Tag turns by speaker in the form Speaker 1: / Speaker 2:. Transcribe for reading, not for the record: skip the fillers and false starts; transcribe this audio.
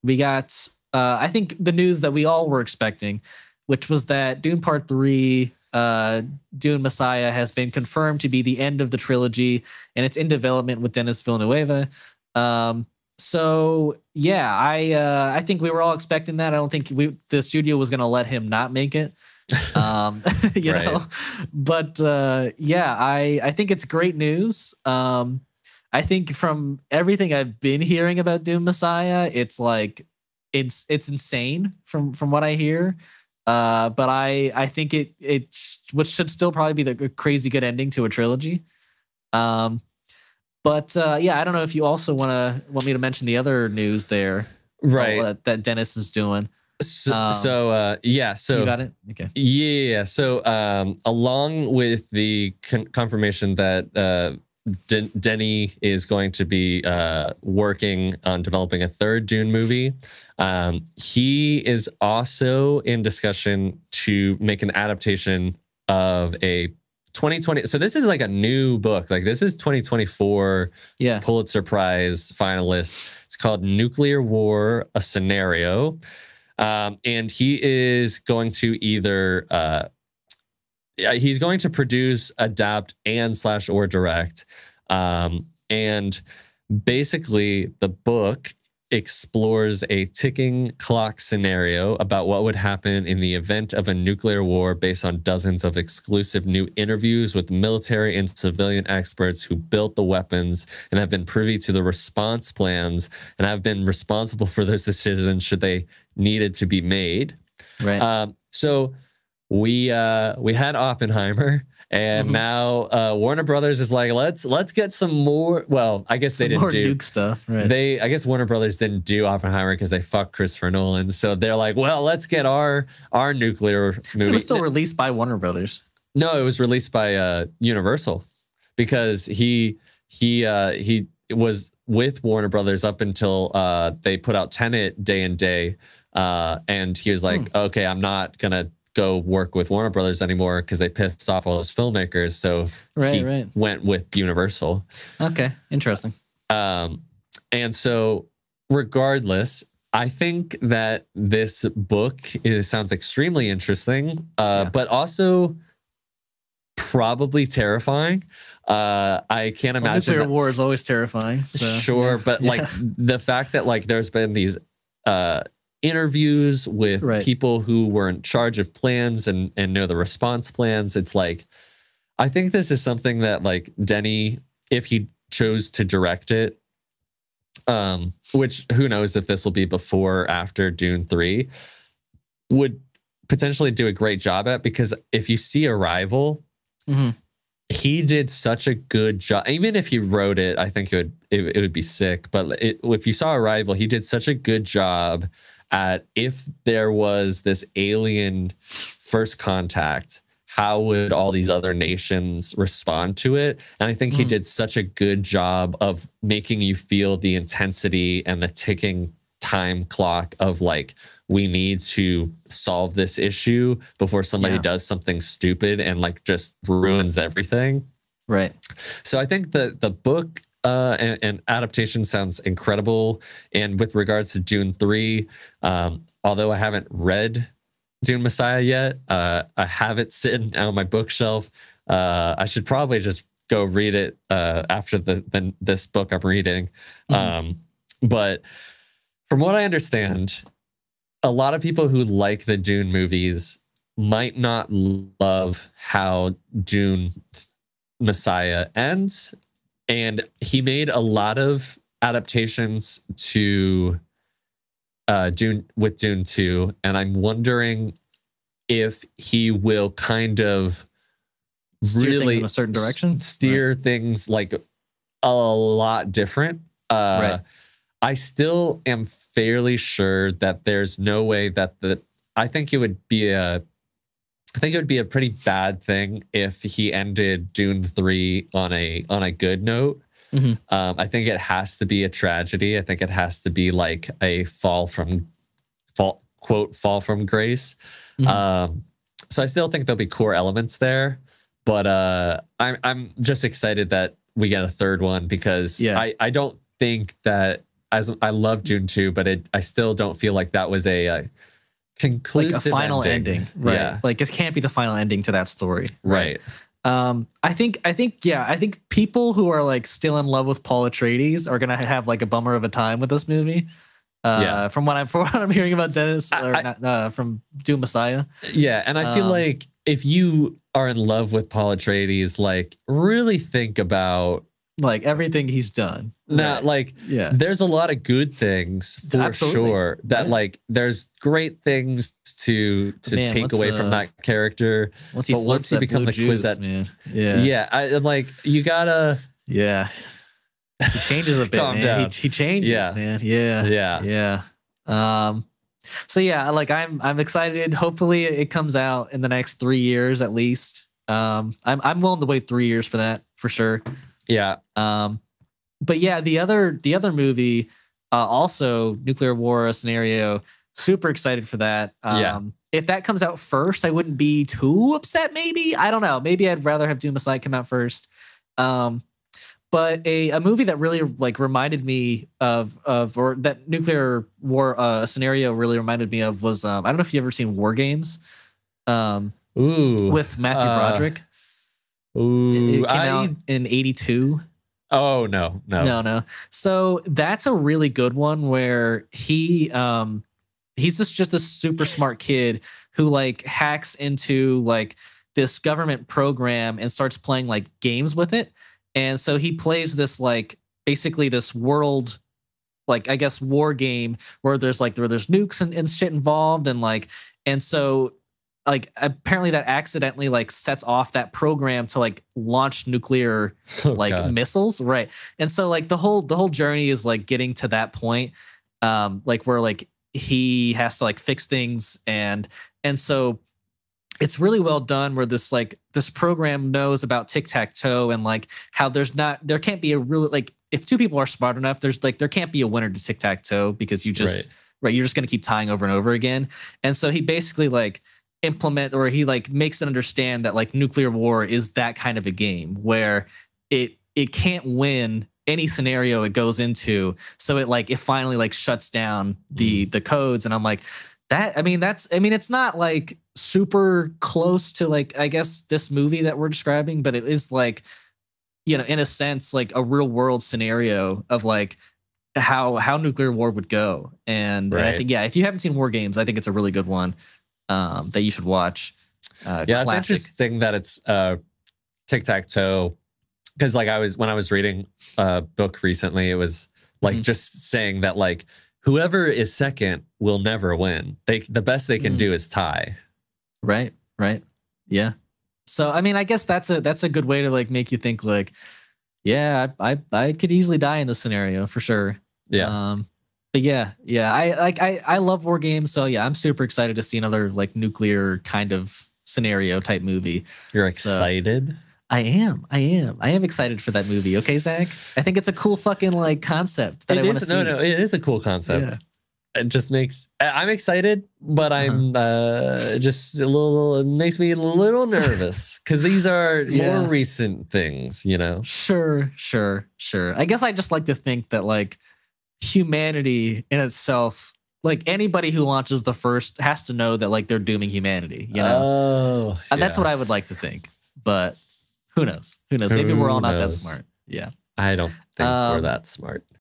Speaker 1: we got, I think, the news that we all were expecting, which was that Dune Part 3, Dune Messiah, has been confirmed to be the end of the trilogy, and it's in development with Denis Villeneuve. So yeah, I think we were all expecting that. I don't think the studio was going to let him not make it. You
Speaker 2: right.
Speaker 1: know, but yeah, I think it's great news. I think from everything I've been hearing about Dune Messiah, it's like it's insane from what I hear. But I think it's which should still probably be the crazy good ending to a trilogy. But yeah, I don't know if you also want me to mention the other news there,
Speaker 2: right?
Speaker 1: That Denis is doing.
Speaker 2: So yeah, so
Speaker 1: you got it. Okay.
Speaker 2: Yeah. So along with the confirmation that Denis is going to be working on developing a third Dune movie, he is also in discussion to make an adaptation of a 2020. So this is like a new book. Like this is 2024 Pulitzer Prize finalist. It's called Nuclear War: A Scenario. And he is going to either he's going to produce, adapt, and / or direct. And basically the book explores a ticking clock scenario about what would happen in the event of a nuclear war based on dozens of exclusive new interviews with military and civilian experts who built the weapons and have been privy to the response plans and have been responsible for those decisions should they needed to be made.
Speaker 1: Right.
Speaker 2: So we had Oppenheimer. And now Warner Brothers is like, let's get some more. Well, I guess they didn't do
Speaker 1: nuke stuff. Right.
Speaker 2: I guess Warner Brothers didn't do Oppenheimer because they fucked Christopher Nolan. So they're like, well, let's get our nuclear movie.
Speaker 1: It was still released by Warner Brothers.
Speaker 2: No, it was released by Universal because he was with Warner Brothers up until they put out Tenet day and day, and he was like, okay, I'm not gonna go work with Warner Brothers anymore because they pissed off all those filmmakers. So he went with Universal.
Speaker 1: Okay, interesting.
Speaker 2: And so regardless, I think that this book sounds extremely interesting, but also probably terrifying. I can't imagine.
Speaker 1: Nuclear war is always terrifying. So,
Speaker 2: sure, but like the fact that like there's been these interviews with people who were in charge of plans and know the response plans. It's like, I think this is something that like Denis, if he chose to direct it, which who knows if this will be before or after Dune 3, would potentially do a great job at, because if you see Arrival, he did such a good job. Even if he wrote it, I think it would be sick. But if you saw Arrival, he did such a good job at, if there was this alien first contact, how would all these other nations respond to it? And I think he did such a good job of making you feel the intensity and the ticking time clock of like, we need to solve this issue before somebody does something stupid and like just ruins everything.
Speaker 1: Right.
Speaker 2: So I think the book and adaptation sounds incredible. And with regards to Dune 3, although I haven't read Dune Messiah yet, I have it sitting on my bookshelf. I should probably just go read it after this book I'm reading. But from what I understand, a lot of people who like the Dune movies might not love how Dune Messiah ends. And he made a lot of adaptations to Dune 2. And I'm wondering if he will kind of
Speaker 1: steer
Speaker 2: really
Speaker 1: things in a certain direction,
Speaker 2: steer things like a lot different. I still am fairly sure that there's no way that I think it would be a pretty bad thing if he ended Dune 3 on a good note. I think it has to be a tragedy. I think it has to be like a fall from grace. So I still think there'll be core elements there, but I'm just excited that we get a third one, because I don't think that as I love Dune 2, but I still don't feel like that was a conclusive,
Speaker 1: like a final ending. Right.
Speaker 2: Yeah.
Speaker 1: Like it can't be the final ending to that story.
Speaker 2: Right.
Speaker 1: I think people who are like still in love with Paul Atreides are gonna have like a bummer of a time with this movie. From what I'm hearing about Dennis from Dune Messiah.
Speaker 2: Yeah, and I feel like if you are in love with Paul Atreides, like really think about
Speaker 1: like everything he's done.
Speaker 2: Now, like, there's a lot of good things for sure. That like, there's great things to take away from that character.
Speaker 1: Once he become the Quizette, man,
Speaker 2: like you gotta,
Speaker 1: he changes a bit, man. He changes, man. Yeah. So yeah, like I'm excited. Hopefully, it comes out in the next 3 years at least. I'm willing to wait 3 years for that for sure.
Speaker 2: Yeah.
Speaker 1: But yeah, the other movie, also Nuclear War Scenario, super excited for that. If that comes out first, I wouldn't be too upset. Maybe, I don't know. Maybe I'd rather have Dune Messiah come out first. But a movie that really like reminded me of or that Nuclear War Scenario really reminded me of was I don't know if you've ever seen War Games. With Matthew Broderick. It came out in 82.
Speaker 2: Oh, no.
Speaker 1: So that's a really good one where he's just a super smart kid who like hacks into like this government program and starts playing like games with it. And so he plays this like basically this world, like I guess war game where there's nukes and shit involved and so like apparently that accidentally like sets off that program to like launch nuclear missiles, right? And so like the whole journey is like getting to that point, like where like he has to like fix things and so it's really well done where this program knows about tic-tac-toe and like how there can't be a really like if two people are smart enough, there can't be a winner to tic-tac-toe because you just you're just gonna keep tying over and over again. And so he basically like he like makes it understand that like nuclear war is that kind of a game where it can't win any scenario it goes into. So it finally like shuts down the codes. And I'm like, it's not like super close to like, I guess this movie that we're describing, but it is like, you know, in a sense, like a real world scenario of like how nuclear war would go. And I think, if you haven't seen War Games, I think it's a really good one. That you should watch.
Speaker 2: It's interesting that it's tic-tac-toe because like when I was reading a book recently, it was like just saying that like whoever is second will never win. The best they can do is tie.
Speaker 1: Right. Yeah. So I mean, I guess that's a good way to like make you think like, yeah, I could easily die in this scenario for sure.
Speaker 2: Yeah.
Speaker 1: But I love War Games, so yeah, I'm super excited to see another like nuclear kind of scenario type movie.
Speaker 2: You're excited?
Speaker 1: So, I am excited for that movie. Okay, Zach? I think it's a cool fucking like concept that I want to see.
Speaker 2: No, it is a cool concept. Yeah. It just I'm excited, but I'm just a little. It makes me a little nervous because these are more recent things, you know.
Speaker 1: Sure. I guess I just like to think that like humanity in itself, like anybody who launches the first has to know that like they're dooming humanity, you know. That's what I would like to think, but who knows? Maybe we're all not that smart. Yeah,
Speaker 2: I don't think we're that smart.